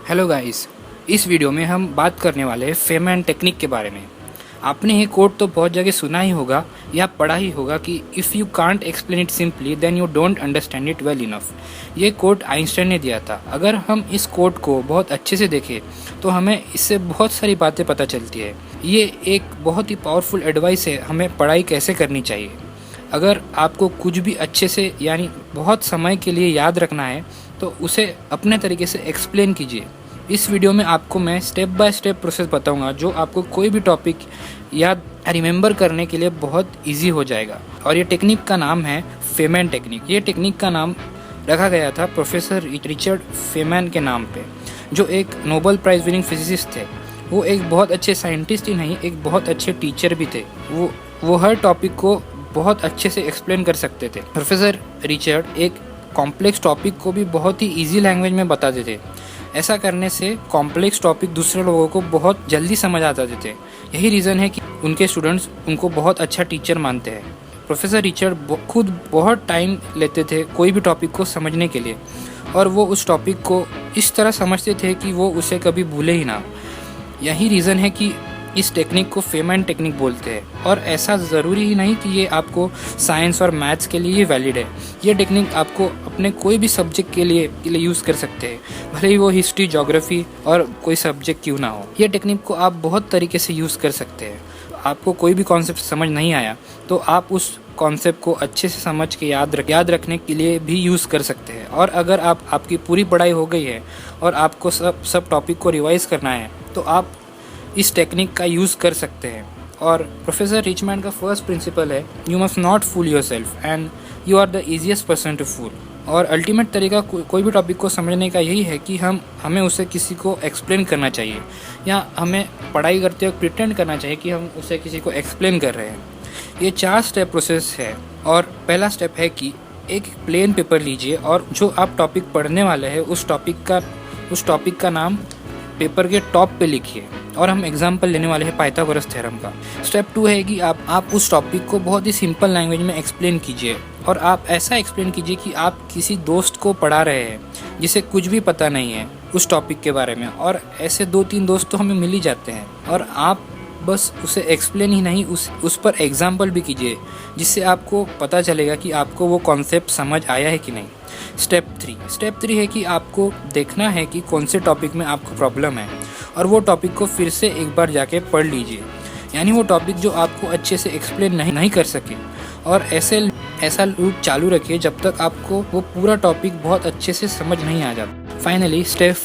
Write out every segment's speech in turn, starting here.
Hello guys, इस video में हम बात करने वाले हैं फेमैन टेक्निक के बारे में। आपने ये कोट तो बहुत जगह सुना ही होगा या पढ़ा ही होगा कि if you can't explain it simply then you don't understand it well enough. ये कोट आइंस्टाइन ने दिया था। अगर हम इस कोट को बहुत अच्छे से देखें तो हमें इससे बहुत सारी बातें पता चलती है। ये एक बहुत ही पावरफुल एडवाइस है हमें पढ़ाई कैसे करनी चाहिए। अगर आपको कुछ भी अच्छे से यानी बहुत समय के लिए याद रखना है तो उसे अपने तरीके से एक्सप्लेन कीजिए। इस वीडियो में आपको मैं स्टेप बाय स्टेप प्रोसेस बताऊंगा जो आपको कोई भी टॉपिक याद रिमेंबर करने के लिए बहुत इजी हो जाएगा। और ये टेक्निक का नाम है फेमैन टेक्निक। ये टेक्निक का नाम रखा गया था प्रोफेसर रिचर्ड फेमैन के नाम पे, जो एक नोबेल प्राइज़ विनिंग फिजिसिस्ट थे। वो एक बहुत अच्छे साइंटिस्ट ही नहीं, एक बहुत अच्छे टीचर भी थे। वो हर टॉपिक को बहुत अच्छे से एक्सप्लेन कर सकते थे। प्रोफेसर रिचर्ड एक कॉम्प्लेक्स टॉपिक को भी बहुत ही इजी लैंग्वेज में बताते थे। ऐसा करने से कॉम्प्लेक्स टॉपिक दूसरे लोगों को बहुत जल्दी समझ आ जाते थे। यही रीज़न है कि उनके स्टूडेंट्स उनको बहुत अच्छा टीचर मानते हैं। प्रोफेसर रिचर्ड खुद बहुत टाइम लेते थे कोई भी टॉपिक को समझने के लिए, और वो उस टॉपिक को इस तरह समझते थे कि वो उसे कभी भूले ही ना। यही रीज़न है कि इस टेक्निक को फेमैन टेक्निक बोलते हैं। और ऐसा ज़रूरी ही नहीं कि ये आपको साइंस और मैथ्स के लिए वैलिड है। ये टेक्निक आपको अपने कोई भी सब्जेक्ट के लिए यूज़ कर सकते हैं, भले ही वो हिस्ट्री, ज्योग्राफी और कोई सब्जेक्ट क्यों ना हो। ये टेक्निक को आप बहुत तरीके से यूज़ कर सकते हैं। आपको कोई भी कॉन्सेप्ट समझ नहीं आया तो आप उस कॉन्सेप्ट को अच्छे से समझ के याद रखने के लिए भी यूज़ कर सकते हैं। और अगर आपकी पूरी पढ़ाई हो गई है और आपको सब टॉपिक को रिवाइज करना है तो आप इस टेक्निक का यूज़ कर सकते हैं। और प्रोफेसर रिचमैन का फर्स्ट प्रिंसिपल है you must not fool yourself and you are the easiest person to fool. और अल्टीमेट तरीका कोई भी टॉपिक को समझने का यही है कि हमें उसे किसी को एक्सप्लेन करना चाहिए, या हमें पढ़ाई करते वक्त प्रिटेंड करना चाहिए कि हम उसे किसी को एक्सप्लेन कर रहे हैं। ये 4 स्टेप प्रोसेस है। और पहला स्टेप है कि एक प्लेन पेपर लीजिए और जो आप टॉपिक पढ़ने वाले हैं उस टॉपिक का नाम पेपर के टॉप पे लिखिए। और हम एग्जाम्पल लेने वाले हैं पाइथागोरस थ्योरम का। स्टेप 2 है कि आप उस टॉपिक को बहुत ही सिंपल लैंग्वेज में एक्सप्लेन कीजिए। और आप ऐसा एक्सप्लेन कीजिए कि आप किसी दोस्त को पढ़ा रहे हैं जिसे कुछ भी पता नहीं है उस टॉपिक के बारे में। और ऐसे 2-3 दोस्त तो हमें मिल ही जाते हैं। और आप बस उसे एक्सप्लेन ही नहीं, उस पर एग्जाम्पल भी कीजिए, जिससे आपको पता चलेगा कि आपको वो कॉन्सेप्ट समझ आया है कि नहीं। स्टेप 3 है कि आपको देखना है कि कौन से टॉपिक में आपको प्रॉब्लम है और वो टॉपिक को फिर से एक बार जाके पढ़ लीजिए। यानी वो टॉपिक जो आपको अच्छे से एक्सप्लेन नहीं कर सके। और ऐसा लूप चालू रखिए जब तक आपको वो पूरा टॉपिक बहुत अच्छे से समझ नहीं आ जाता। फाइनली स्टेप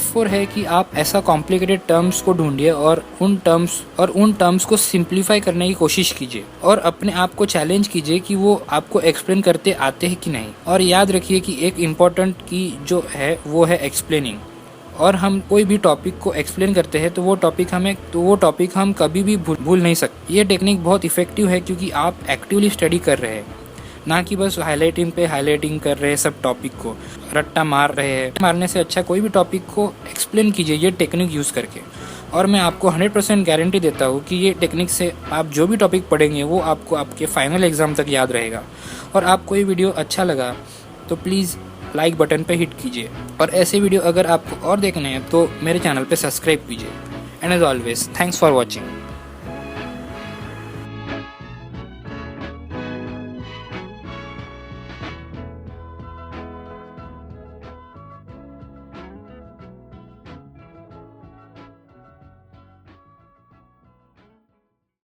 4 है कि आप ऐसा कॉम्प्लिकेटेड टर्म्स को ढूंढिए और उन टर्म्स को सिंप्लीफाई करने की कोशिश कीजिए। और अपने आप को चैलेंज कीजिए कि वो आपको एक्सप्लेन करते आते हैं कि नहीं। और याद रखिए कि एक इम्पॉर्टेंट की जो है वो है एक्सप्लेनिंग। और हम कोई भी टॉपिक को एक्सप्लेन करते हैं तो वो टॉपिक हम कभी भी भूल नहीं सकते। ये टेक्निक बहुत इफेक्टिव है क्योंकि आप एक्टिवली स्टडी कर रहे हैं, ना कि बस हाईलाइटिंग कर रहे हैं सब टॉपिक को, रट्टा मार रहे हैं। मारने से अच्छा कोई भी टॉपिक को एक्सप्लेन कीजिए ये टेक्निक यूज़ करके। और मैं आपको 100% गारंटी देता हूँ कि ये टेक्निक से आप जो भी टॉपिक पढ़ेंगे वो आपको आपके फाइनल एग्ज़ाम तक याद रहेगा। और आपको ये वीडियो अच्छा लगा तो प्लीज़ लाइक बटन पे हिट कीजिए। और ऐसे वीडियो अगर आपको और देखने हैं तो मेरे चैनल पे सब्सक्राइब कीजिए। And as always, thanks for watching.